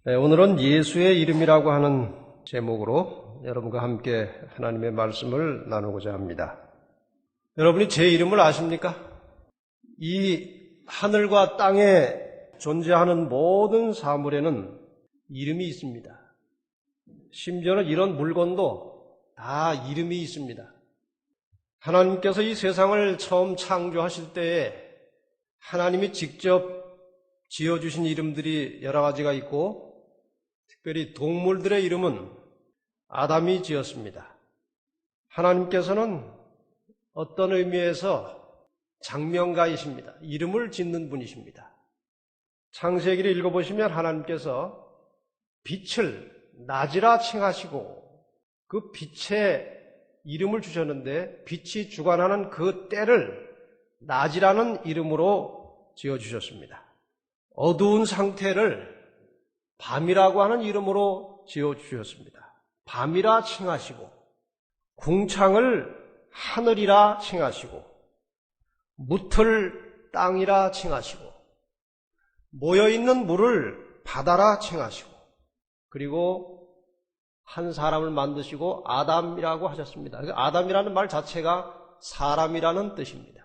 네, 오늘은 예수의 이름이라고 하는 제목으로 여러분과 함께 하나님의 말씀을 나누고자 합니다. 여러분이 제 이름을 아십니까? 이 하늘과 땅에 존재하는 모든 사물에는 이름이 있습니다. 심지어는 이런 물건도 다 이름이 있습니다. 하나님께서 이 세상을 처음 창조하실 때에 하나님이 직접 지어주신 이름들이 여러 가지가 있고, 특별히 동물들의 이름은 아담이 지었습니다. 하나님께서는 어떤 의미에서 장명가이십니다. 이름을 짓는 분이십니다. 창세기를 읽어보시면 하나님께서 빛을 낮이라 칭하시고 그 빛에 이름을 주셨는데, 빛이 주관하는 그 때를 낮이라는 이름으로 지어주셨습니다. 어두운 상태를 밤이라고 하는 이름으로 지어주셨습니다. 밤이라 칭하시고, 궁창을 하늘이라 칭하시고, 무틀 땅이라 칭하시고, 모여있는 물을 바다라 칭하시고, 그리고 한 사람을 만드시고 아담이라고 하셨습니다. 아담이라는 말 자체가 사람이라는 뜻입니다.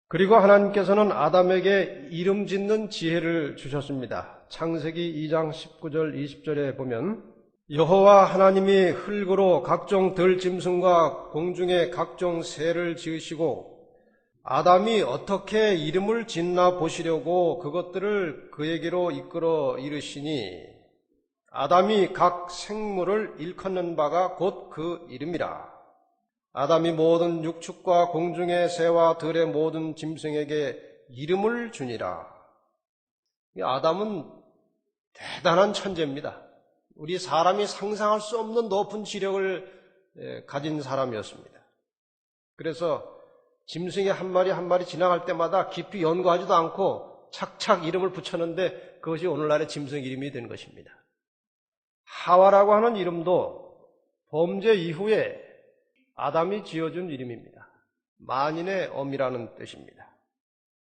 그리고 하나님께서는 아담에게 이름 짓는 지혜를 주셨습니다. 창세기 2장 19절 20절에 보면, 여호와 하나님이 흙으로 각종 들짐승과 공중의 각종 새를 지으시고 아담이 어떻게 이름을 짓나 보시려고 그것들을 그에게로 이끌어 이르시니 아담이 각 생물을 일컫는 바가 곧 그 이름이라. 아담이 모든 육축과 공중의 새와 들의 모든 짐승에게 이름을 주니라. 아담은 대단한 천재입니다. 우리 사람이 상상할 수 없는 높은 지력을 가진 사람이었습니다. 그래서 짐승이 한 마리 한 마리 지나갈 때마다 깊이 연구하지도 않고 착착 이름을 붙였는데, 그것이 오늘날의 짐승 이름이 된 것입니다. 하와라고 하는 이름도 범죄 이후에 아담이 지어준 이름입니다. 만인의 엄이라는 뜻입니다.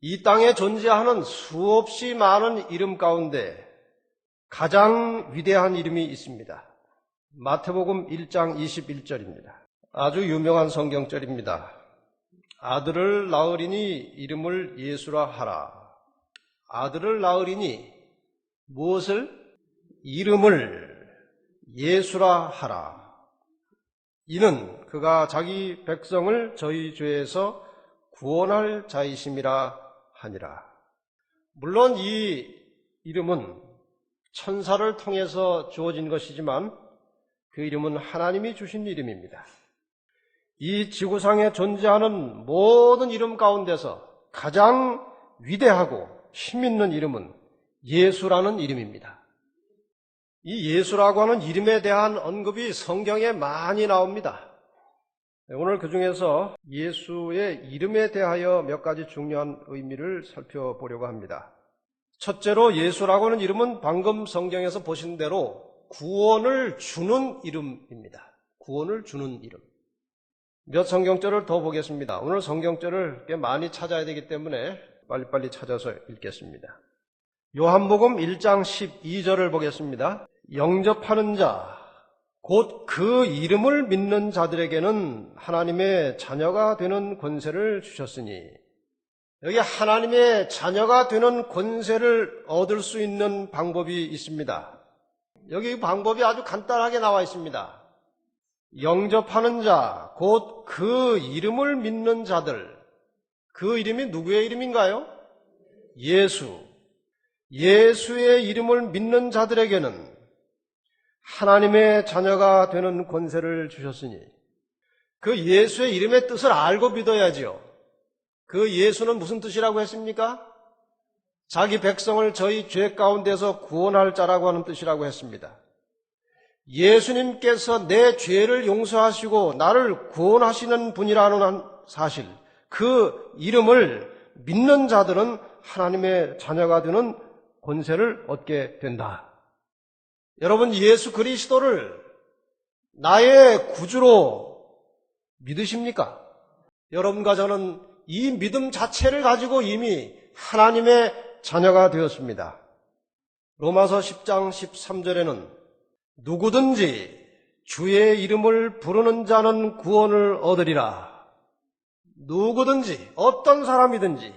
이 땅에 존재하는 수없이 많은 이름 가운데 가장 위대한 이름이 있습니다. 마태복음 1장 21절입니다. 아주 유명한 성경절입니다. 아들을 낳으리니 이름을 예수라 하라. 아들을 낳으리니 무엇을? 이름을 예수라 하라. 이는 그가 자기 백성을 저희 죄에서 구원할 자이심이라 하니라. 물론 이 이름은 천사를 통해서 주어진 것이지만 그 이름은 하나님이 주신 이름입니다. 이 지구상에 존재하는 모든 이름 가운데서 가장 위대하고 힘있는 이름은 예수라는 이름입니다. 이 예수라고 하는 이름에 대한 언급이 성경에 많이 나옵니다. 오늘 그 중에서 예수의 이름에 대하여 몇 가지 중요한 의미를 살펴보려고 합니다. 첫째로, 예수라고 하는 이름은 방금 성경에서 보신 대로 구원을 주는 이름입니다. 구원을 주는 이름. 몇 성경절을 더 보겠습니다. 오늘 성경절을 꽤 많이 찾아야 되기 때문에 빨리빨리 찾아서 읽겠습니다. 요한복음 1장 12절을 보겠습니다. 영접하는 자, 곧 그 이름을 믿는 자들에게는 하나님의 자녀가 되는 권세를 주셨으니, 여기 하나님의 자녀가 되는 권세를 얻을 수 있는 방법이 있습니다. 여기 방법이 아주 간단하게 나와 있습니다. 영접하는 자, 곧 그 이름을 믿는 자들. 그 이름이 누구의 이름인가요? 예수. 예수의 이름을 믿는 자들에게는 하나님의 자녀가 되는 권세를 주셨으니, 그 예수의 이름의 뜻을 알고 믿어야지요. 그 예수는 무슨 뜻이라고 했습니까? 자기 백성을 저희 죄 가운데서 구원할 자라고 하는 뜻이라고 했습니다. 예수님께서 내 죄를 용서하시고 나를 구원하시는 분이라는 사실, 그 이름을 믿는 자들은 하나님의 자녀가 되는 권세를 얻게 된다. 여러분, 예수 그리스도를 나의 구주로 믿으십니까? 여러분과 저는 이 믿음 자체를 가지고 이미 하나님의 자녀가 되었습니다. 로마서 10장 13절에는 누구든지 주의 이름을 부르는 자는 구원을 얻으리라. 누구든지 어떤 사람이든지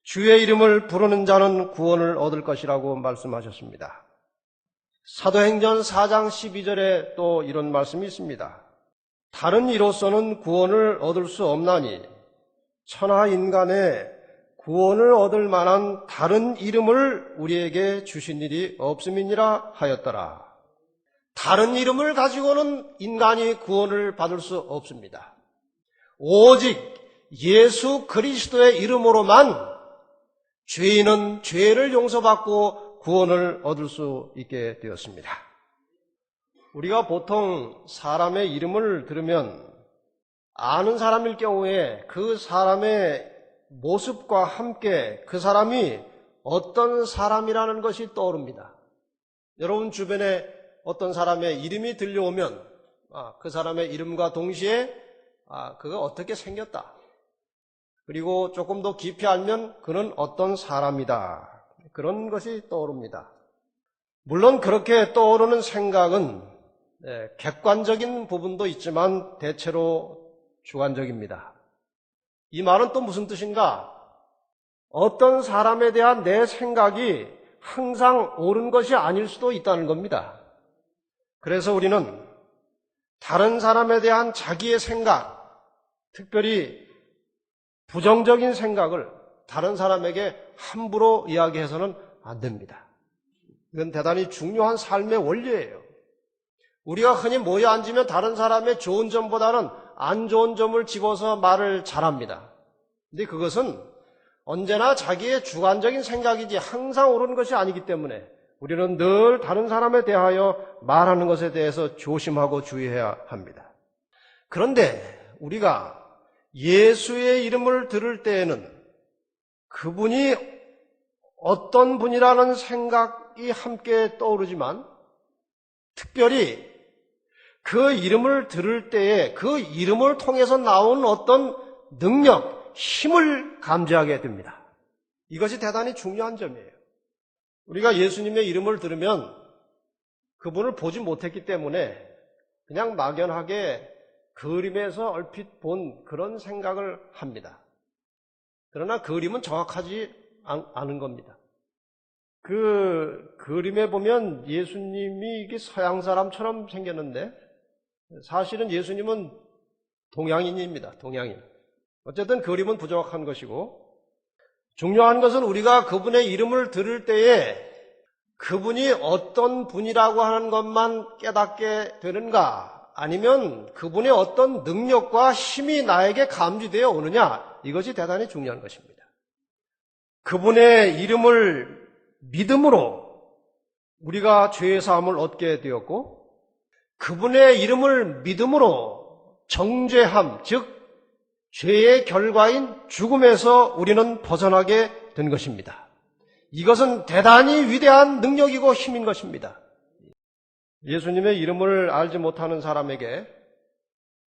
주의 이름을 부르는 자는 구원을 얻을 것이라고 말씀하셨습니다. 사도행전 4장 12절에 또 이런 말씀이 있습니다. 다른 이로서는 구원을 얻을 수 없나니 천하 인간의 구원을 얻을 만한 다른 이름을 우리에게 주신 일이 없음이니라 하였더라. 다른 이름을 가지고는 인간이 구원을 받을 수 없습니다. 오직 예수 그리스도의 이름으로만 죄인은 죄를 용서받고 구원을 얻을 수 있게 되었습니다. 우리가 보통 사람의 이름을 들으면 아는 사람일 경우에 그 사람의 모습과 함께 그 사람이 어떤 사람이라는 것이 떠오릅니다. 여러분 주변에 어떤 사람의 이름이 들려오면 그 사람의 이름과 동시에 그가 어떻게 생겼다. 그리고 조금 더 깊이 알면 그는 어떤 사람이다. 그런 것이 떠오릅니다. 물론 그렇게 떠오르는 생각은 객관적인 부분도 있지만 대체로 주관적입니다. 이 말은 또 무슨 뜻인가? 어떤 사람에 대한 내 생각이 항상 옳은 것이 아닐 수도 있다는 겁니다. 그래서 우리는 다른 사람에 대한 자기의 생각, 특별히 부정적인 생각을 다른 사람에게 함부로 이야기해서는 안 됩니다. 이건 대단히 중요한 삶의 원리예요. 우리가 흔히 모여 앉으면 다른 사람의 좋은 점보다는 안 좋은 점을 집어서 말을 잘합니다. 근데 그것은 언제나 자기의 주관적인 생각이지 항상 옳은 것이 아니기 때문에 우리는 늘 다른 사람에 대하여 말하는 것에 대해서 조심하고 주의해야 합니다. 그런데 우리가 예수의 이름을 들을 때에는 그분이 어떤 분이라는 생각이 함께 떠오르지만 특별히 그 이름을 들을 때에 그 이름을 통해서 나온 어떤 능력, 힘을 감지하게 됩니다. 이것이 대단히 중요한 점이에요. 우리가 예수님의 이름을 들으면 그분을 보지 못했기 때문에 그냥 막연하게 그림에서 얼핏 본 그런 생각을 합니다. 그러나 그림은 정확하지 않은 겁니다. 그 그림에 보면 예수님이 이게 서양 사람처럼 생겼는데 사실은 예수님은 동양인입니다. 동양인. 어쨌든 그림은 부정확한 것이고 중요한 것은 우리가 그분의 이름을 들을 때에 그분이 어떤 분이라고 하는 것만 깨닫게 되는가 아니면 그분의 어떤 능력과 힘이 나에게 감지되어 오느냐 이것이 대단히 중요한 것입니다. 그분의 이름을 믿음으로 우리가 죄의 사함을 얻게 되었고 그분의 이름을 믿음으로 정죄함, 즉 죄의 결과인 죽음에서 우리는 벗어나게 된 것입니다. 이것은 대단히 위대한 능력이고 힘인 것입니다. 예수님의 이름을 알지 못하는 사람에게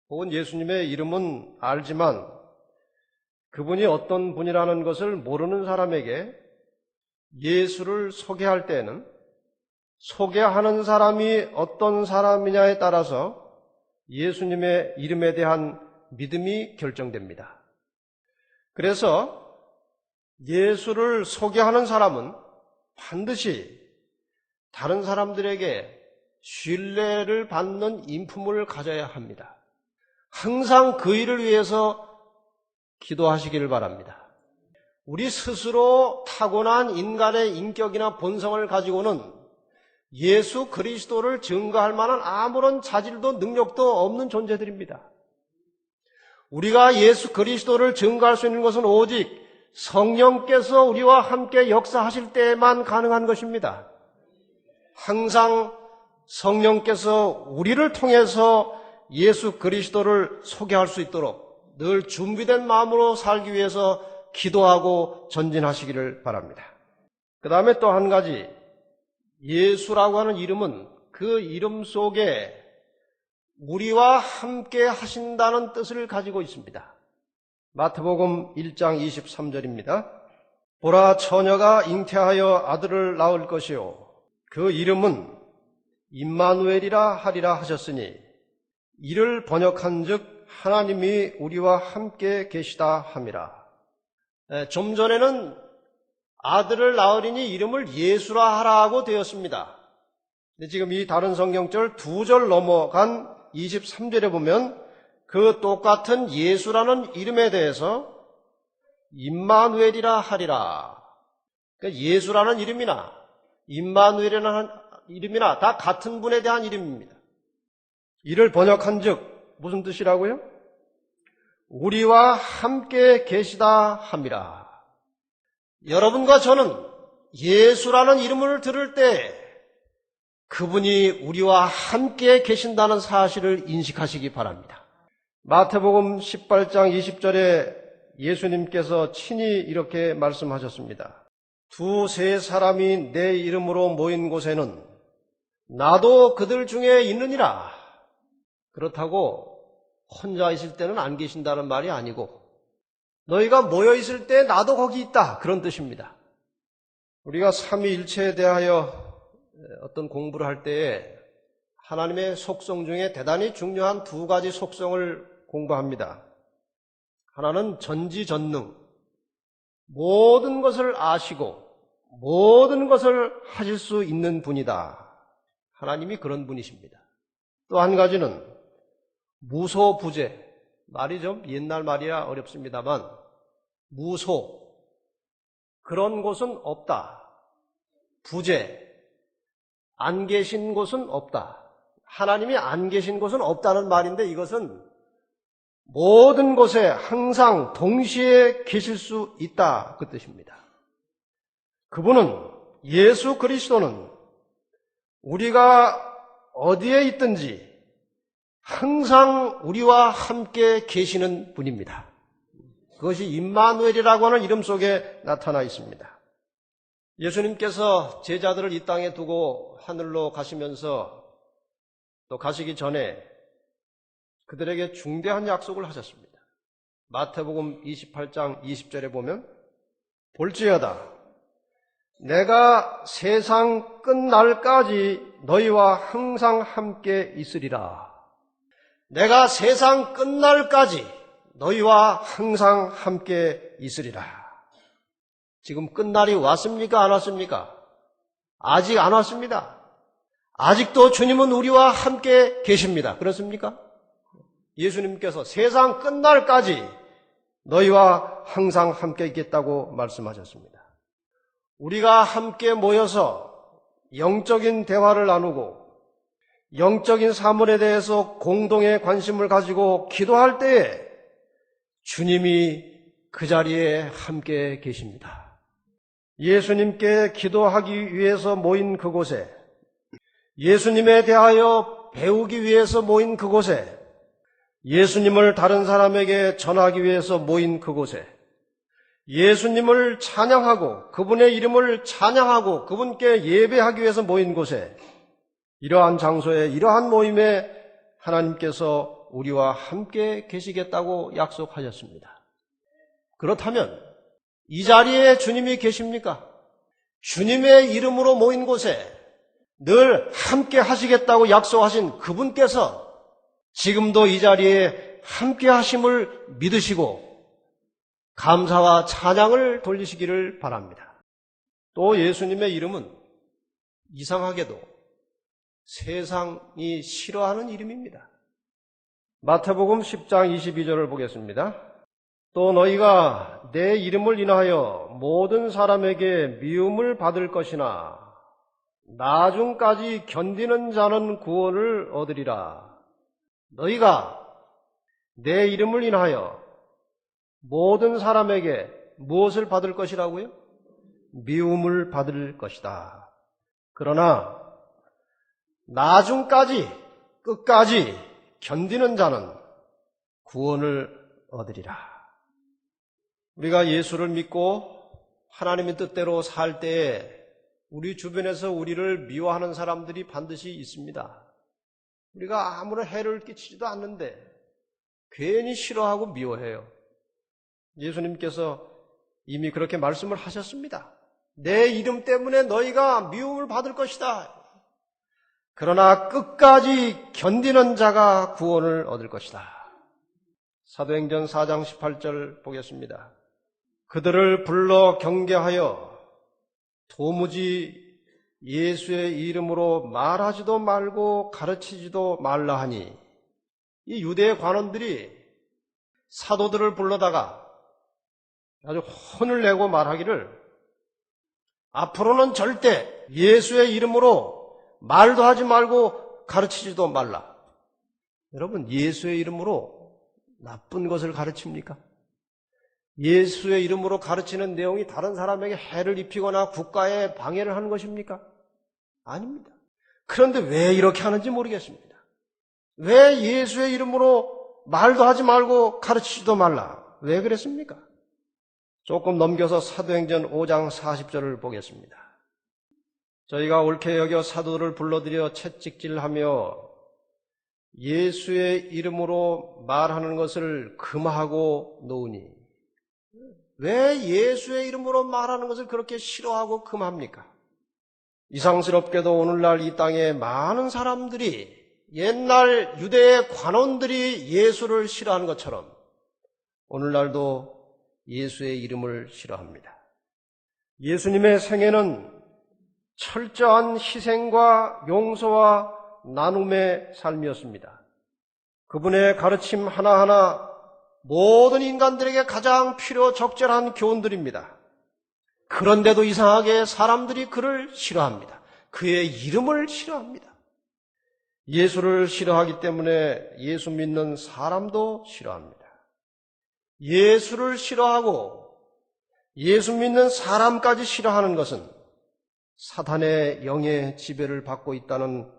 혹은 예수님의 이름은 알지만 그분이 어떤 분이라는 것을 모르는 사람에게 예수를 소개할 때에는 소개하는 사람이 어떤 사람이냐에 따라서 예수님의 이름에 대한 믿음이 결정됩니다. 그래서 예수를 소개하는 사람은 반드시 다른 사람들에게 신뢰를 받는 인품을 가져야 합니다. 항상 그 일을 위해서 기도하시기를 바랍니다. 우리 스스로 타고난 인간의 인격이나 본성을 가지고는 예수 그리스도를 증거할 만한 아무런 자질도 능력도 없는 존재들입니다. 우리가 예수 그리스도를 증거할 수 있는 것은 오직 성령께서 우리와 함께 역사하실 때에만 가능한 것입니다. 항상 성령께서 우리를 통해서 예수 그리스도를 소개할 수 있도록 늘 준비된 마음으로 살기 위해서 기도하고 전진하시기를 바랍니다. 그 다음에 또 한 가지, 예수라고 하는 이름은 그 이름 속에 우리와 함께 하신다는 뜻을 가지고 있습니다. 마태복음 1장 23절입니다. 보라, 처녀가 잉태하여 아들을 낳을 것이요 그 이름은 임마누엘이라 하리라 하셨으니 이를 번역한즉 하나님이 우리와 함께 계시다 함이라. 좀 전에는 아들을 낳으리니 이름을 예수라 하라고 되었습니다. 근데 지금 이 다른 성경절 2절 넘어간 23절에 보면 그 똑같은 예수라는 이름에 대해서 임마누엘이라 하리라. 그러니까 예수라는 이름이나 임마누엘이라는 이름이나 다 같은 분에 대한 이름입니다. 이를 번역한즉 무슨 뜻이라고요? 우리와 함께 계시다 함이라. 여러분과 저는 예수라는 이름을 들을 때 그분이 우리와 함께 계신다는 사실을 인식하시기 바랍니다. 마태복음 18장 20절에 예수님께서 친히 이렇게 말씀하셨습니다. 2-3 사람이 내 이름으로 모인 곳에는 나도 그들 중에 있느니라. 그렇다고 혼자 있을 때는 안 계신다는 말이 아니고 너희가 모여 있을 때 나도 거기 있다. 그런 뜻입니다. 우리가 삼위일체에 대하여 어떤 공부를 할 때에 하나님의 속성 중에 대단히 중요한 2가지 속성을 공부합니다. 하나는 전지전능, 모든 것을 아시고 모든 것을 하실 수 있는 분이다. 하나님이 그런 분이십니다. 또 한 가지는 무소부재, 말이 좀 옛날 말이라 어렵습니다만 무소, 그런 곳은 없다. 부재, 안 계신 곳은 없다. 하나님이 안 계신 곳은 없다는 말인데 이것은 모든 곳에 항상 동시에 계실 수 있다 그 뜻입니다. 그분은 예수 그리스도는 우리가 어디에 있든지 항상 우리와 함께 계시는 분입니다. 그것이 임마누엘이라고 하는 이름 속에 나타나 있습니다. 예수님께서 제자들을 이 땅에 두고 하늘로 가시면서 또 가시기 전에 그들에게 중대한 약속을 하셨습니다. 마태복음 28장 20절에 보면 볼지어다 내가 세상 끝날까지 너희와 항상 함께 있으리라. 내가 세상 끝날까지 너희와 항상 함께 있으리라. 지금 끝날이 왔습니까? 안 왔습니까? 아직 안 왔습니다. 아직도 주님은 우리와 함께 계십니다. 그렇습니까? 예수님께서 세상 끝날까지 너희와 항상 함께 있겠다고 말씀하셨습니다. 우리가 함께 모여서 영적인 대화를 나누고 영적인 사물에 대해서 공동의 관심을 가지고 기도할 때에 주님이 그 자리에 함께 계십니다. 예수님께 기도하기 위해서 모인 그곳에, 예수님에 대하여 배우기 위해서 모인 그곳에, 예수님을 다른 사람에게 전하기 위해서 모인 그곳에, 예수님을 찬양하고 그분의 이름을 찬양하고 그분께 예배하기 위해서 모인 곳에, 이러한 장소에, 이러한 모임에 하나님께서 우리와 함께 계시겠다고 약속하셨습니다. 그렇다면 이 자리에 주님이 계십니까? 주님의 이름으로 모인 곳에 늘 함께 하시겠다고 약속하신 그분께서 지금도 이 자리에 함께 하심을 믿으시고 감사와 찬양을 돌리시기를 바랍니다. 또 예수님의 이름은 이상하게도 세상이 싫어하는 이름입니다. 마태복음 10장 22절을 보겠습니다. 또 너희가 내 이름을 인하여 모든 사람에게 미움을 받을 것이나 나중까지 견디는 자는 구원을 얻으리라. 너희가 내 이름을 인하여 모든 사람에게 무엇을 받을 것이라고요? 미움을 받을 것이다. 그러나 나중까지, 끝까지 견디는 자는 구원을 얻으리라. 우리가 예수를 믿고 하나님의 뜻대로 살 때에 우리 주변에서 우리를 미워하는 사람들이 반드시 있습니다. 우리가 아무런 해를 끼치지도 않는데 괜히 싫어하고 미워해요. 예수님께서 이미 그렇게 말씀을 하셨습니다. 내 이름 때문에 너희가 미움을 받을 것이다. 그러나 끝까지 견디는 자가 구원을 얻을 것이다. 사도행전 4장 18절 보겠습니다. 그들을 불러 경계하여 도무지 예수의 이름으로 말하지도 말고 가르치지도 말라 하니, 이 유대 관원들이 사도들을 불러다가 아주 혼을 내고 말하기를 앞으로는 절대 예수의 이름으로 말도 하지 말고 가르치지도 말라. 여러분, 예수의 이름으로 나쁜 것을 가르칩니까? 예수의 이름으로 가르치는 내용이 다른 사람에게 해를 입히거나 국가에 방해를 하는 것입니까? 아닙니다. 그런데 왜 이렇게 하는지 모르겠습니다. 왜 예수의 이름으로 말도 하지 말고 가르치지도 말라? 왜 그랬습니까? 조금 넘겨서 사도행전 5장 40절을 보겠습니다. 저희가 옳게 여겨 사도들을 불러들여 채찍질하며 예수의 이름으로 말하는 것을 금하고 놓으니, 왜 예수의 이름으로 말하는 것을 그렇게 싫어하고 금합니까? 이상스럽게도 오늘날 이 땅에 많은 사람들이 옛날 유대의 관원들이 예수를 싫어하는 것처럼 오늘날도 예수의 이름을 싫어합니다. 예수님의 생애는 철저한 희생과 용서와 나눔의 삶이었습니다. 그분의 가르침 하나하나 모든 인간들에게 가장 필요적절한 교훈들입니다. 그런데도 이상하게 사람들이 그를 싫어합니다. 그의 이름을 싫어합니다. 예수를 싫어하기 때문에 예수 믿는 사람도 싫어합니다. 예수를 싫어하고 예수 믿는 사람까지 싫어하는 것은 사탄의 영의 지배를 받고 있다는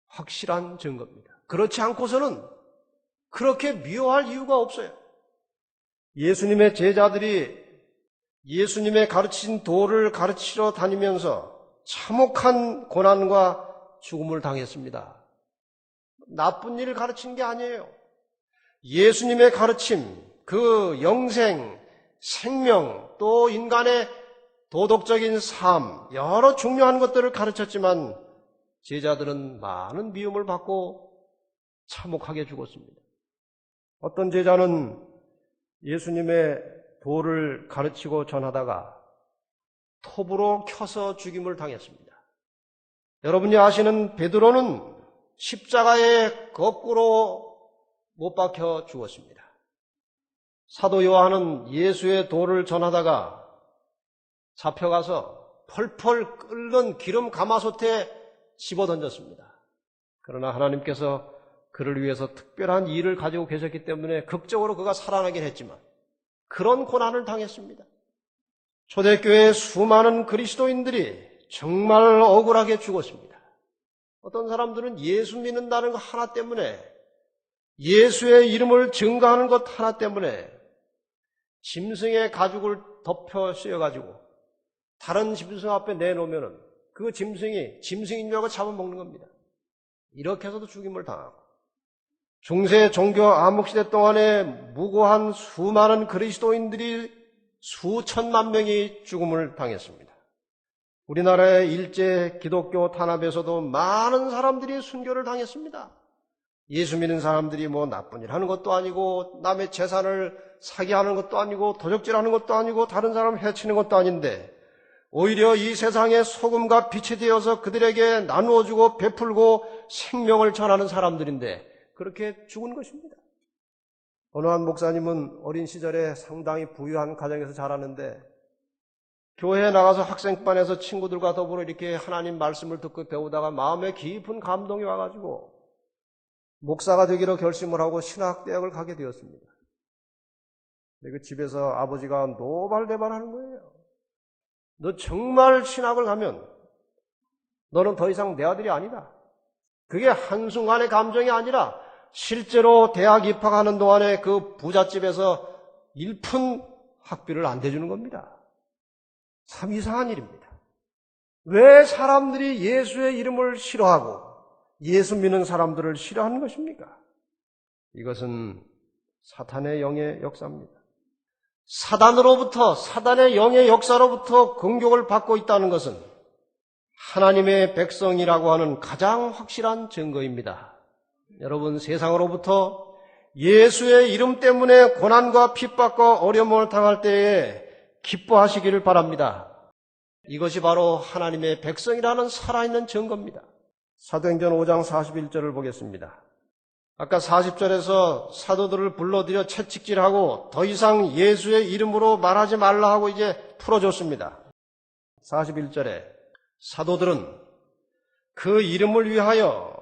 확실한 증거입니다. 그렇지 않고서는 그렇게 미워할 이유가 없어요. 예수님의 제자들이 예수님의 가르친 도를 가르치러 다니면서 참혹한 고난과 죽음을 당했습니다. 나쁜 일을 가르친 게 아니에요. 예수님의 가르침, 그 영생, 생명, 또 인간의 도덕적인 삶, 여러 중요한 것들을 가르쳤지만 제자들은 많은 미움을 받고 참혹하게 죽었습니다. 어떤 제자는 예수님의 도를 가르치고 전하다가 톱으로 켜서 죽임을 당했습니다. 여러분이 아시는 베드로는 십자가에 거꾸로 못 박혀 죽었습니다. 사도 요한은 예수의 도를 전하다가 잡혀가서 펄펄 끓는 기름 가마솥에 집어던졌습니다. 그러나 하나님께서 그를 위해서 특별한 일을 가지고 계셨기 때문에 극적으로 그가 살아나긴 했지만 그런 고난을 당했습니다. 초대교회의 수많은 그리스도인들이 정말 억울하게 죽었습니다. 어떤 사람들은 예수 믿는다는 것 하나 때문에, 예수의 이름을 증거하는 것 하나 때문에 짐승의 가죽을 덮여 씌워가지고 다른 짐승 앞에 내놓으면 그 짐승인 줄 알고 잡아먹는 겁니다. 이렇게 해서도 죽임을 당하고, 중세 종교 암흑시대 동안에 무고한 수많은 그리스도인들이 수천만 명이 죽음을 당했습니다. 우리나라의 일제 기독교 탄압에서도 많은 사람들이 순교를 당했습니다. 예수 믿는 사람들이 뭐 나쁜 일 하는 것도 아니고 남의 재산을 사기하는 것도 아니고 도적질하는 것도 아니고 다른 사람 해치는 것도 아닌데 오히려 이 세상에 소금과 빛이 되어서 그들에게 나누어주고 베풀고 생명을 전하는 사람들인데 그렇게 죽은 것입니다. 어느 한 목사님은 어린 시절에 상당히 부유한 가정에서 자랐는데 교회에 나가서 학생반에서 친구들과 더불어 이렇게 하나님 말씀을 듣고 배우다가 마음에 깊은 감동이 와가지고 목사가 되기로 결심을 하고 신학대학을 가게 되었습니다. 근데 그 집에서 아버지가 노발대발하는 거예요. 너 정말 신학을 가면 너는 더 이상 내 아들이 아니다. 그게 한순간의 감정이 아니라 실제로 대학 입학하는 동안에 그 부잣집에서 일푼 학비를 안 대주는 겁니다. 참 이상한 일입니다. 왜 사람들이 예수의 이름을 싫어하고 예수 믿는 사람들을 싫어하는 것입니까? 이것은 사탄의 영의 역사입니다. 사단으로부터, 사단의 영의 역사로부터 공격을 받고 있다는 것은 하나님의 백성이라고 하는 가장 확실한 증거입니다. 여러분, 세상으로부터 예수의 이름 때문에 고난과 핍박과 어려움을 당할 때에 기뻐하시기를 바랍니다. 이것이 바로 하나님의 백성이라는 살아있는 증거입니다. 사도행전 5장 41절을 보겠습니다. 아까 40절에서 사도들을 불러들여 채찍질하고 더 이상 예수의 이름으로 말하지 말라 하고 이제 풀어줬습니다. 41절에 사도들은 그 이름을 위하여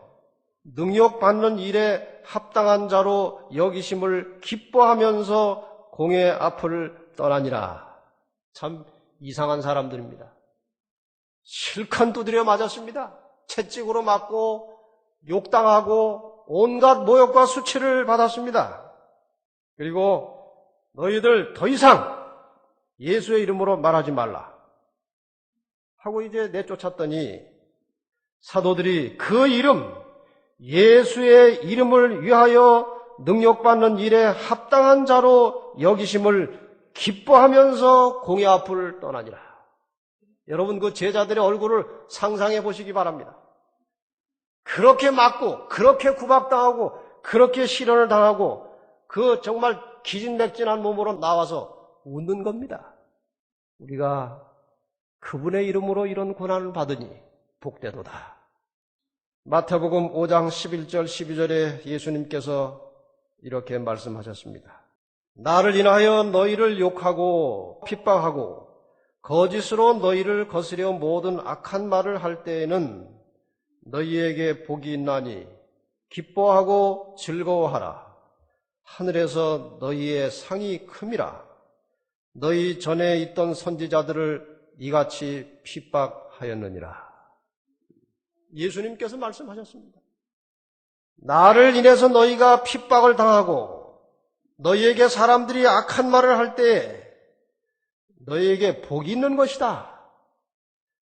능욕받는 일에 합당한 자로 여기심을 기뻐하면서 공의 앞을 떠나니라. 참 이상한 사람들입니다. 실컷 두드려 맞았습니다. 채찍으로 맞고 욕당하고 온갖 모욕과 수치를 받았습니다. 그리고 너희들 더 이상 예수의 이름으로 말하지 말라 하고 이제 내쫓았더니 사도들이 그 이름, 예수의 이름을 위하여 능욕받는 일에 합당한 자로 여기심을 기뻐하면서 공의 앞을 떠나니라. 여러분, 그 제자들의 얼굴을 상상해 보시기 바랍니다. 그렇게 맞고 그렇게 구박당하고 그렇게 시련을 당하고 그 정말 기진맥진한 몸으로 나와서 웃는 겁니다. 우리가 그분의 이름으로 이런 고난을 받으니 복되도다. 마태복음 5장 11절 12절에 예수님께서 이렇게 말씀하셨습니다. 나를 인하여 너희를 욕하고 핍박하고 거짓으로 너희를 거스려 모든 악한 말을 할 때에는 너희에게 복이 있나니 기뻐하고 즐거워하라. 하늘에서 너희의 상이 큼이라. 너희 전에 있던 선지자들을 이같이 핍박하였느니라. 예수님께서 말씀하셨습니다. 나를 인해서 너희가 핍박을 당하고 너희에게 사람들이 악한 말을 할 때 너희에게 복이 있는 것이다.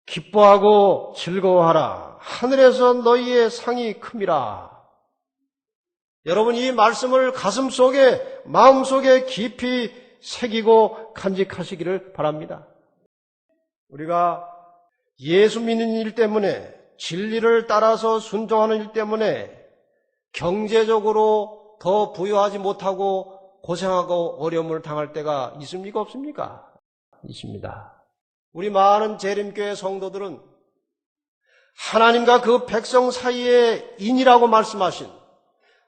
기뻐하고 즐거워하라. 하늘에서 너희의 상이 큼이라. 여러분, 이 말씀을 가슴속에, 마음속에 깊이 새기고 간직하시기를 바랍니다. 우리가 예수 믿는 일 때문에, 진리를 따라서 순종하는 일 때문에 경제적으로 더 부유하지 못하고 고생하고 어려움을 당할 때가 있습니까? 없습니까? 있습니다. 우리 많은 재림교회 성도들은 하나님과 그 백성 사이의 인이라고 말씀하신,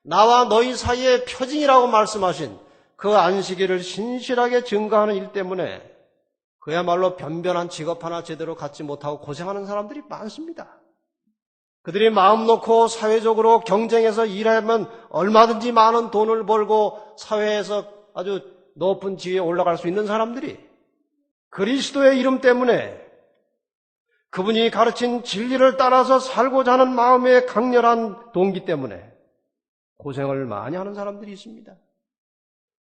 나와 너희 사이의 표징이라고 말씀하신 그 안식일을 신실하게 증거하는 일 때문에 그야말로 변변한 직업 하나 제대로 갖지 못하고 고생하는 사람들이 많습니다. 그들이 마음 놓고 사회적으로 경쟁해서 일하면 얼마든지 많은 돈을 벌고 사회에서 아주 높은 지위에 올라갈 수 있는 사람들이 그리스도의 이름 때문에, 그분이 가르친 진리를 따라서 살고자 하는 마음의 강렬한 동기 때문에 고생을 많이 하는 사람들이 있습니다.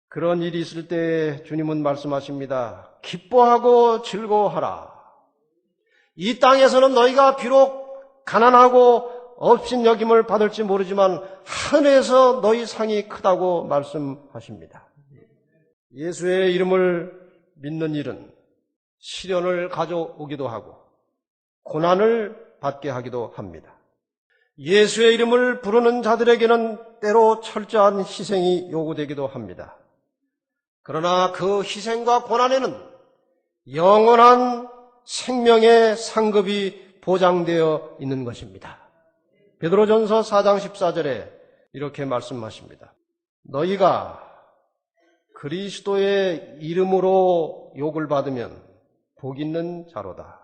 그런 일이 있을 때 주님은 말씀하십니다. 기뻐하고 즐거워하라. 이 땅에서는 너희가 비록 가난하고 업신여김을 받을지 모르지만 하늘에서 너희 상이 크다고 말씀하십니다. 예수의 이름을 믿는 일은 시련을 가져오기도 하고 고난을 받게 하기도 합니다. 예수의 이름을 부르는 자들에게는 때로 철저한 희생이 요구되기도 합니다. 그러나 그 희생과 고난에는 영원한 생명의 상급이 보장되어 있는 것입니다. 베드로전서 4장 14절에 이렇게 말씀하십니다. 너희가 그리스도의 이름으로 욕을 받으면 복 있는 자로다.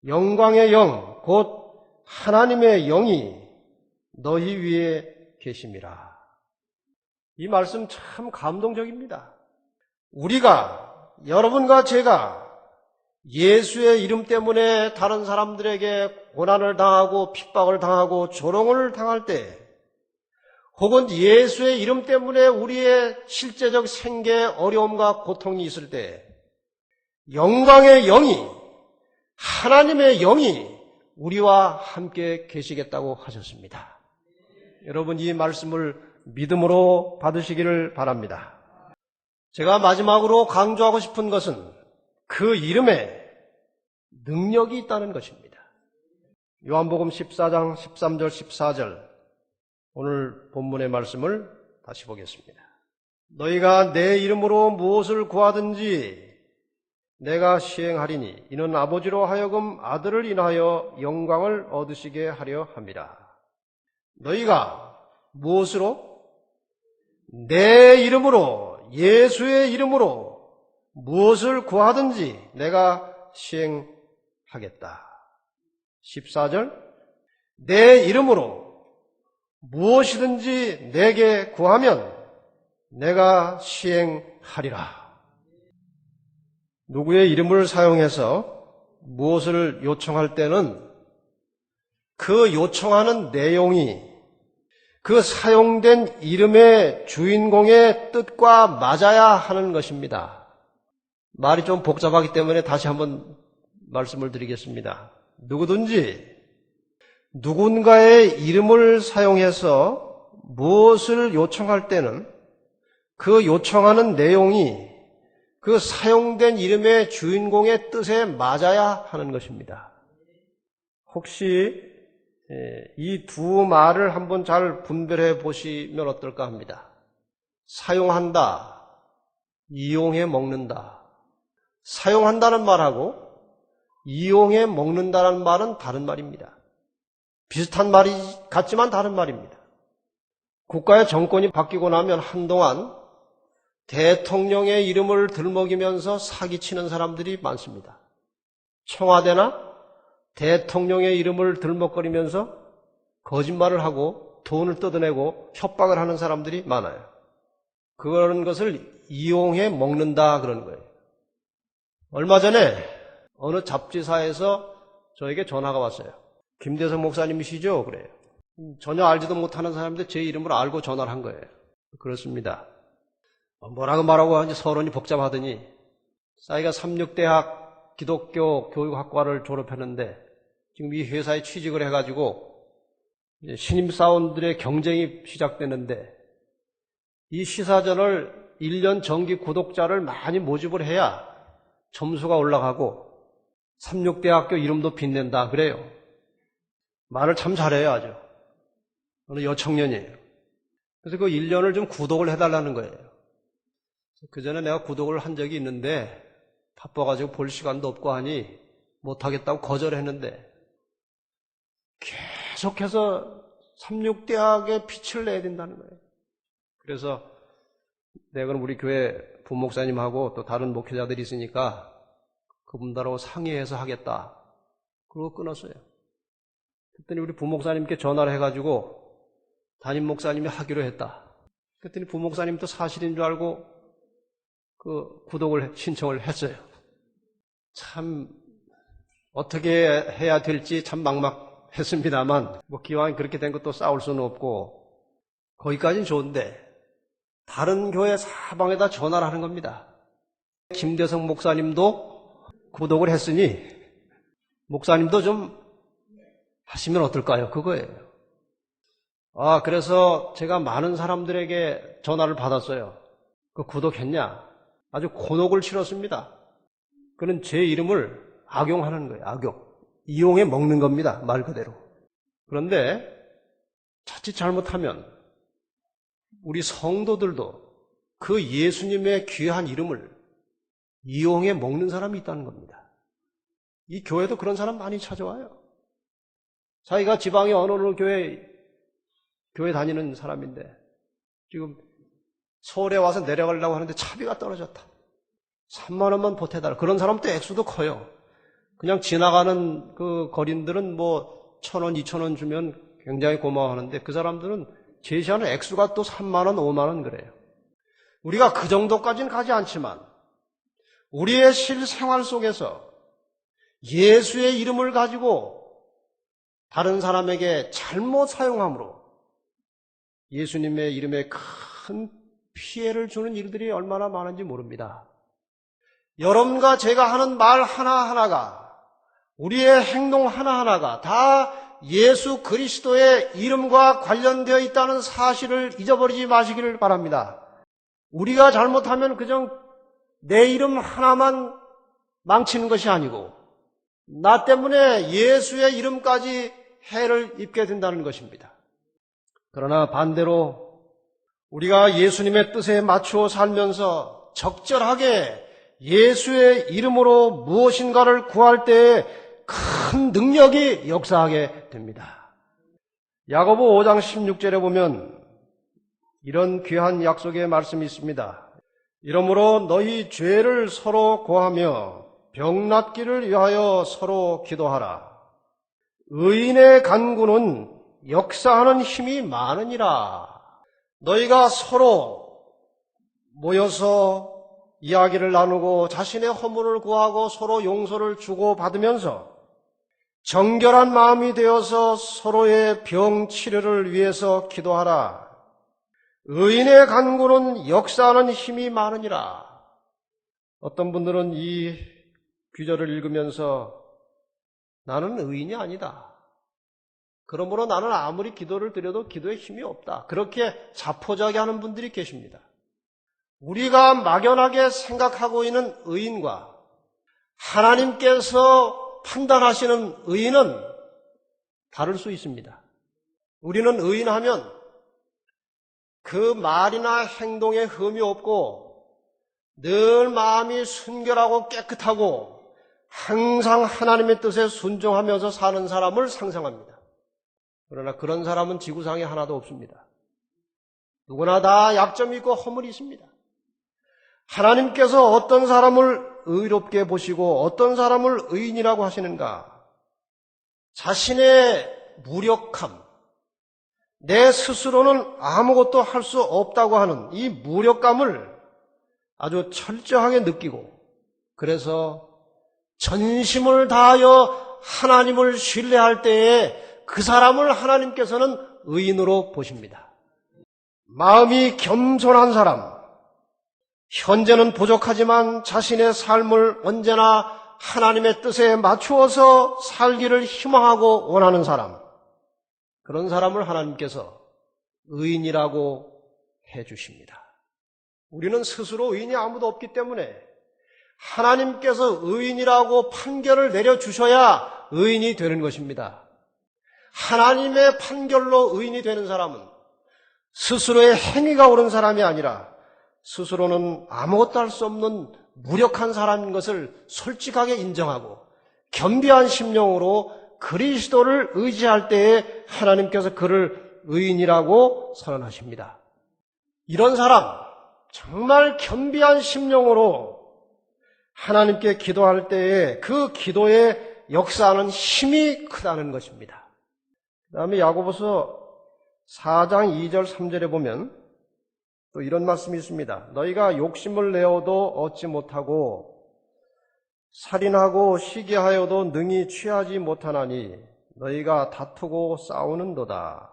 영광의 영, 곧 하나님의 영이 너희 위에 계심이라. 이 말씀 참 감동적입니다. 우리가, 여러분과 제가 예수의 이름 때문에 다른 사람들에게 고난을 당하고 핍박을 당하고 조롱을 당할 때, 혹은 예수의 이름 때문에 우리의 실제적 생계 어려움과 고통이 있을 때 영광의 영이, 하나님의 영이 우리와 함께 계시겠다고 하셨습니다. 여러분, 이 말씀을 믿음으로 받으시기를 바랍니다. 제가 마지막으로 강조하고 싶은 것은 그 이름에 능력이 있다는 것입니다. 요한복음 14장 13절 14절 오늘 본문의 말씀을 다시 보겠습니다. 너희가 내 이름으로 무엇을 구하든지 내가 시행하리니 이는 아버지로 하여금 아들을 인하여 영광을 얻으시게 하려 함이라. 너희가 무엇으로? 내 이름으로, 예수의 이름으로 무엇을 구하든지 내가 시행하겠다. 14절 내 이름으로 무엇이든지 내게 구하면 내가 시행하리라. 누구의 이름을 사용해서 무엇을 요청할 때는 그 요청하는 내용이 그 사용된 이름의 주인공의 뜻과 맞아야 하는 것입니다. 말이 좀 복잡하기 때문에 다시 한번 말씀을 드리겠습니다. 누구든지 누군가의 이름을 사용해서 무엇을 요청할 때는 그 요청하는 내용이 그 사용된 이름의 주인공의 뜻에 맞아야 하는 것입니다. 혹시 이 두 말을 한번 잘 분별해 보시면 어떨까 합니다. 사용한다, 이용해 먹는다. 사용한다는 말하고 이용해 먹는다는 말은 다른 말입니다. 비슷한 말이 같지만 다른 말입니다. 국가의 정권이 바뀌고 나면 한동안 대통령의 이름을 들먹이면서 사기치는 사람들이 많습니다. 청와대나 대통령의 이름을 들먹거리면서 거짓말을 하고 돈을 뜯어내고 협박을 하는 사람들이 많아요. 그런 것을 이용해 먹는다 그러는 거예요. 얼마 전에 어느 잡지사에서 저에게 전화가 왔어요. 김대성 목사님이시죠? 그래요. 전혀 알지도 못하는 사람인데 제 이름을 알고 전화를 한 거예요. 그렇습니다. 뭐라고 말하고 이제 서론이 복잡하더니 자기가 삼육대학 기독교 교육학과를 졸업했는데 지금 이 회사에 취직을 해가지고 이제 신임사원들의 경쟁이 시작되는데 이 시사저널 1년 정기 구독자를 많이 모집을 해야 점수가 올라가고 삼육대학교 이름도 빛낸다 그래요. 말을 참 잘해요 아주. 어느 여청년이에요. 그래서 그 1년을 좀 구독을 해달라는 거예요. 그 전에 내가 구독을 한 적이 있는데 바빠가지고 볼 시간도 없고 하니 못하겠다고 거절했는데 계속해서 삼육대학에 빛을 내야 된다는 거예요. 그래서 내가 그럼 우리 교회 부목사님하고 또 다른 목회자들이 있으니까 그분들하고 상의해서 하겠다. 그러고 끊었어요. 그랬더니 우리 부목사님께 전화를 해가지고 담임 목사님이 하기로 했다. 그랬더니 부목사님도 사실인 줄 알고 그 구독을 신청을 했어요. 참 어떻게 해야 될지 참 막막했습니다만 뭐 기왕 그렇게 된 것도 싸울 수는 없고 거기까지는 좋은데 다른 교회 사방에다 전화를 하는 겁니다. 김대성 목사님도 구독을 했으니 목사님도 좀 하시면 어떨까요? 그거예요. 그래서 제가 많은 사람들에게 전화를 받았어요. 그 구독했냐? 아주 곤혹을 치렀습니다. 그는 제 이름을 악용하는 거예요. 악용. 이용해 먹는 겁니다. 말 그대로. 그런데 자칫 잘못하면 우리 성도들도 그 예수님의 귀한 이름을 이용해 먹는 사람이 있다는 겁니다. 이 교회도 그런 사람 많이 찾아와요. 자기가 지방의 어느 교회 다니는 사람인데 지금 서울에 와서 내려가려고 하는데 차비가 떨어졌다. 3만 원만 보태달라. 그런 사람도 액수도 커요. 그냥 지나가는 그 거린들은 뭐 1,000원, 2,000원 주면 굉장히 고마워하는데 그 사람들은 제시하는 액수가 또 3만 원, 5만 원 그래요. 우리가 그 정도까지는 가지 않지만 우리의 실생활 속에서 예수의 이름을 가지고 다른 사람에게 잘못 사용함으로 예수님의 이름에 큰 피해를 주는 일들이 얼마나 많은지 모릅니다. 여러분과 제가 하는 말 하나하나가 우리의 행동 하나하나가 다 예수 그리스도의 이름과 관련되어 있다는 사실을 잊어버리지 마시기를 바랍니다. 우리가 잘못하면 그냥 내 이름 하나만 망치는 것이 아니고 나 때문에 예수의 이름까지 해를 입게 된다는 것입니다. 그러나 반대로 우리가 예수님의 뜻에 맞추어 살면서 적절하게 예수의 이름으로 무엇인가를 구할 때에 큰 능력이 역사하게 됩니다. 야고보 5장 16절에 보면 이런 귀한 약속의 말씀이 있습니다. 이러므로 너희 죄를 서로 고하며 병낫기를 위하여 서로 기도하라. 의인의 간구는 역사하는 힘이 많으니라. 너희가 서로 모여서 이야기를 나누고 자신의 허물을 구하고 서로 용서를 주고 받으면서 정결한 마음이 되어서 서로의 병 치료를 위해서 기도하라. 의인의 간구는 역사하는 힘이 많으니라. 어떤 분들은 이 구절을 읽으면서 나는 의인이 아니다. 그러므로 나는 아무리 기도를 드려도 기도에 힘이 없다. 그렇게 자포자기 하는 분들이 계십니다. 우리가 막연하게 생각하고 있는 의인과 하나님께서 판단하시는 의인은 다를 수 있습니다. 우리는 의인하면 그 말이나 행동에 흠이 없고 늘 마음이 순결하고 깨끗하고 항상 하나님의 뜻에 순종하면서 사는 사람을 상상합니다. 그러나 그런 사람은 지구상에 하나도 없습니다. 누구나 다 약점이 있고 허물이 있습니다. 하나님께서 어떤 사람을 의롭게 보시고 어떤 사람을 의인이라고 하시는가? 자신의 무력함, 내 스스로는 아무것도 할 수 없다고 하는 이 무력감을 아주 철저하게 느끼고 그래서 전심을 다하여 하나님을 신뢰할 때에 그 사람을 하나님께서는 의인으로 보십니다. 마음이 겸손한 사람, 현재는 부족하지만 자신의 삶을 언제나 하나님의 뜻에 맞추어서 살기를 희망하고 원하는 사람, 그런 사람을 하나님께서 의인이라고 해주십니다. 우리는 스스로 의인이 아무도 없기 때문에 하나님께서 의인이라고 판결을 내려주셔야 의인이 되는 것입니다. 하나님의 판결로 의인이 되는 사람은 스스로의 행위가 옳은 사람이 아니라 스스로는 아무것도 할 수 없는 무력한 사람인 것을 솔직하게 인정하고 겸비한 심령으로 그리스도를 의지할 때에 하나님께서 그를 의인이라고 선언하십니다. 이런 사람, 정말 겸비한 심령으로 하나님께 기도할 때에 그 기도에 역사하는 힘이 크다는 것입니다. 그 다음에 야고보서 4장 2절 3절에 보면 또 이런 말씀이 있습니다. 너희가 욕심을 내어도 얻지 못하고 살인하고 시기하여도 능히 취하지 못하나니 너희가 다투고 싸우는도다.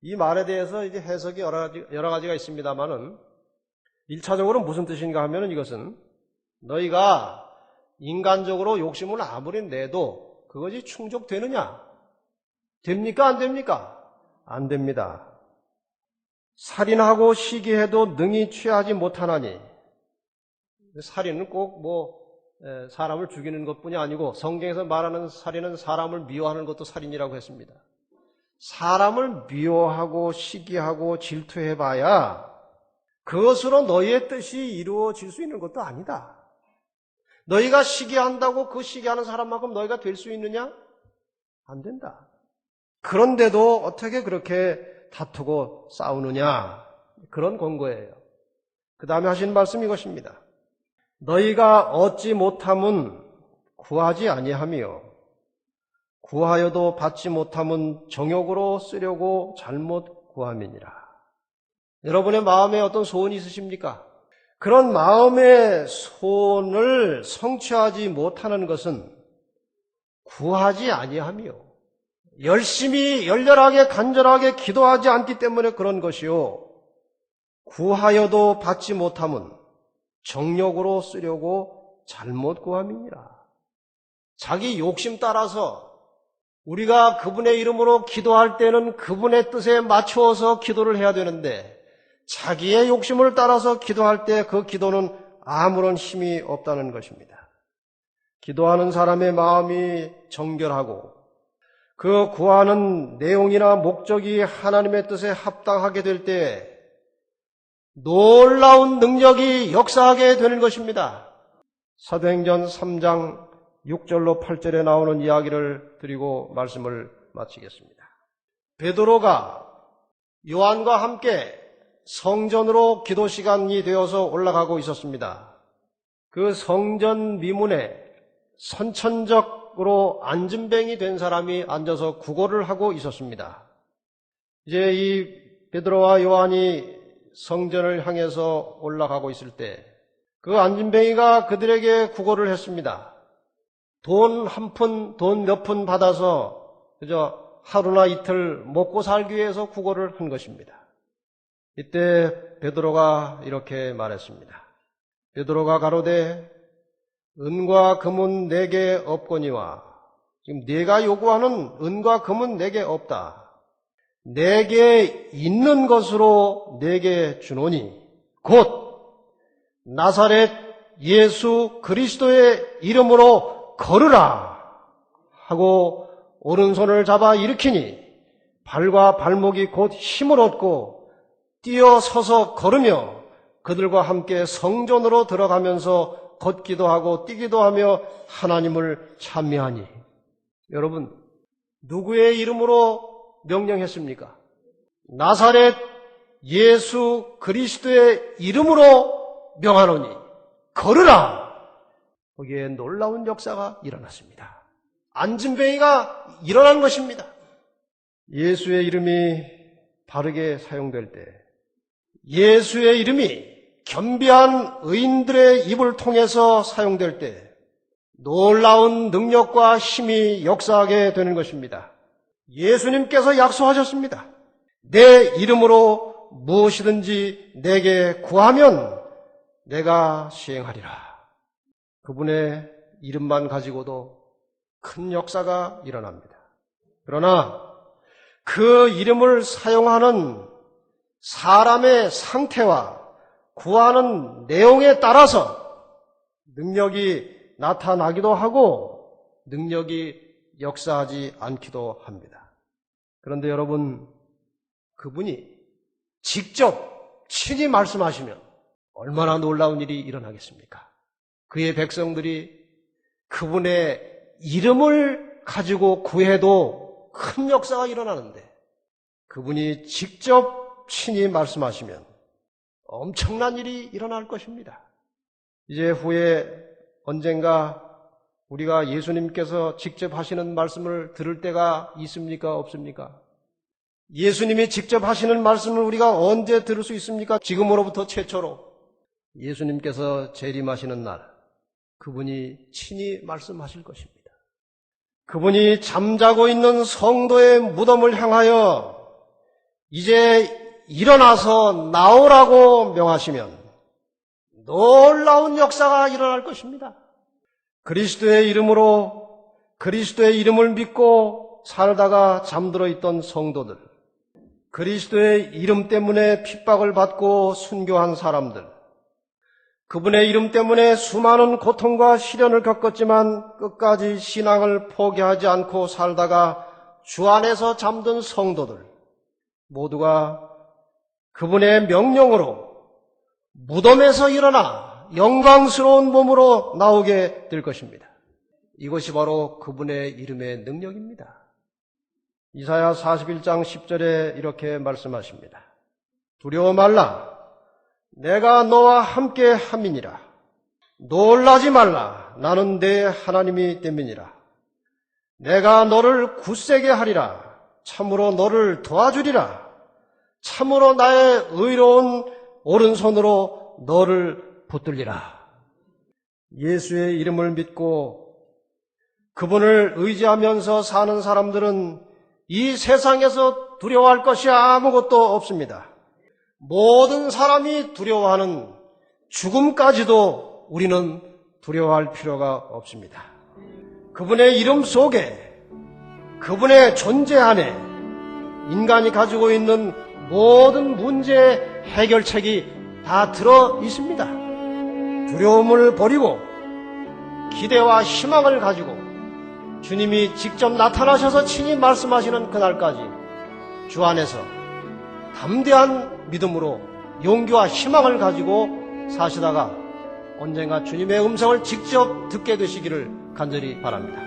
이 말에 대해서 이제 해석이 여러 가지가 있습니다만은 1차적으로 무슨 뜻인가 하면은 이것은 너희가 인간적으로 욕심을 아무리 내도 그것이 충족되느냐? 됩니까? 안 됩니까? 안 됩니다. 살인하고 시기해도 능히 취하지 못하나니 살인은 꼭 사람을 죽이는 것뿐이 아니고 성경에서 말하는 살인은 사람을 미워하는 것도 살인이라고 했습니다. 사람을 미워하고 시기하고 질투해봐야 그것으로 너희의 뜻이 이루어질 수 있는 것도 아니다. 너희가 시기한다고 그 시기하는 사람만큼 너희가 될 수 있느냐? 안 된다. 그런데도 어떻게 그렇게 다투고 싸우느냐? 그런 권고예요. 그 다음에 하신 말씀이 이것입니다. 너희가 얻지 못함은 구하지 아니하며 구하여도 받지 못함은 정욕으로 쓰려고 잘못 구함이니라. 여러분의 마음에 어떤 소원이 있으십니까? 그런 마음의 소원을 성취하지 못하는 것은 구하지 아니하며 열심히 열렬하게 간절하게 기도하지 않기 때문에 그런 것이요. 구하여도 받지 못함은 정욕으로 쓰려고 잘못 구함이니라. 자기 욕심 따라서 우리가 그분의 이름으로 기도할 때는 그분의 뜻에 맞추어서 기도를 해야 되는데 자기의 욕심을 따라서 기도할 때 그 기도는 아무런 힘이 없다는 것입니다. 기도하는 사람의 마음이 정결하고 그 구하는 내용이나 목적이 하나님의 뜻에 합당하게 될 때 놀라운 능력이 역사하게 되는 것입니다. 사도행전 3장 6절로 8절에 나오는 이야기를 드리고 말씀을 마치겠습니다. 베드로가 요한과 함께 성전으로 기도 시간이 되어서 올라가고 있었습니다. 그 성전 미문에 선천적으로 안진뱅이 된 사람이 앉아서 구걸을 하고 있었습니다. 이제 이 베드로와 요한이 성전을 향해서 올라가고 있을 때 그 안진뱅이가 그들에게 구걸을 했습니다. 돈 한 푼, 돈 몇 푼 받아서 그저 하루나 이틀 먹고 살기 위해서 구걸을 한 것입니다. 이때 베드로가 이렇게 말했습니다. 베드로가 가로되 은과 금은 내게 없거니와, 지금 네가 요구하는 은과 금은 내게 없다. 내게 있는 것으로 내게 주노니 곧 나사렛 예수 그리스도의 이름으로 걸으라 하고 오른손을 잡아 일으키니 발과 발목이 곧 힘을 얻고 뛰어서서 걸으며 그들과 함께 성전으로 들어가면서 걷기도 하고 뛰기도 하며 하나님을 찬미하니. 여러분, 누구의 이름으로 명령했습니까? 나사렛 예수 그리스도의 이름으로 명하노니 걸으라. 거기에 놀라운 역사가 일어났습니다. 안진뱅이가 일어난 것입니다. 예수의 이름이 바르게 사용될 때, 예수의 이름이 겸비한 의인들의 입을 통해서 사용될 때 놀라운 능력과 힘이 역사하게 되는 것입니다. 예수님께서 약속하셨습니다. 내 이름으로 무엇이든지 내게 구하면 내가 시행하리라. 그분의 이름만 가지고도 큰 역사가 일어납니다. 그러나 그 이름을 사용하는 사람의 상태와 구하는 내용에 따라서 능력이 나타나기도 하고 능력이 역사하지 않기도 합니다. 그런데 여러분, 그분이 직접 친히 말씀하시면 얼마나 놀라운 일이 일어나겠습니까? 그의 백성들이 그분의 이름을 가지고 구해도 큰 역사가 일어나는데 그분이 직접 친히 말씀하시면 엄청난 일이 일어날 것입니다. 이제 후에 언젠가 우리가 예수님께서 직접 하시는 말씀을 들을 때가 있습니까? 없습니까? 예수님이 직접 하시는 말씀을 우리가 언제 들을 수 있습니까? 지금으로부터 최초로 예수님께서 재림하시는 날 그분이 친히 말씀하실 것입니다. 그분이 잠자고 있는 성도의 무덤을 향하여 이제 일어나서 나오라고 명하시면 놀라운 역사가 일어날 것입니다. 그리스도의 이름으로 그리스도의 이름을 믿고 살다가 잠들어 있던 성도들, 그리스도의 이름 때문에 핍박을 받고 순교한 사람들, 그분의 이름 때문에 수많은 고통과 시련을 겪었지만 끝까지 신앙을 포기하지 않고 살다가 주 안에서 잠든 성도들 모두가 그분의 명령으로 무덤에서 일어나 영광스러운 몸으로 나오게 될 것입니다. 이것이 바로 그분의 이름의 능력입니다. 이사야 41장 10절에 이렇게 말씀하십니다. 두려워 말라. 내가 너와 함께 함이니라. 놀라지 말라. 나는 내 하나님이 됨이니라. 내가 너를 굳세게 하리라. 참으로 너를 도와주리라. 참으로 나의 의로운 오른손으로 너를 붙들리라. 예수의 이름을 믿고 그분을 의지하면서 사는 사람들은 이 세상에서 두려워할 것이 아무것도 없습니다. 모든 사람이 두려워하는 죽음까지도 우리는 두려워할 필요가 없습니다. 그분의 이름 속에, 그분의 존재 안에 인간이 가지고 있는 모든 문제의 해결책이 다 들어 있습니다. 두려움을 버리고 기대와 희망을 가지고 주님이 직접 나타나셔서 친히 말씀하시는 그날까지 주 안에서 담대한 믿음으로 용기와 희망을 가지고 사시다가 언젠가 주님의 음성을 직접 듣게 되시기를 간절히 바랍니다.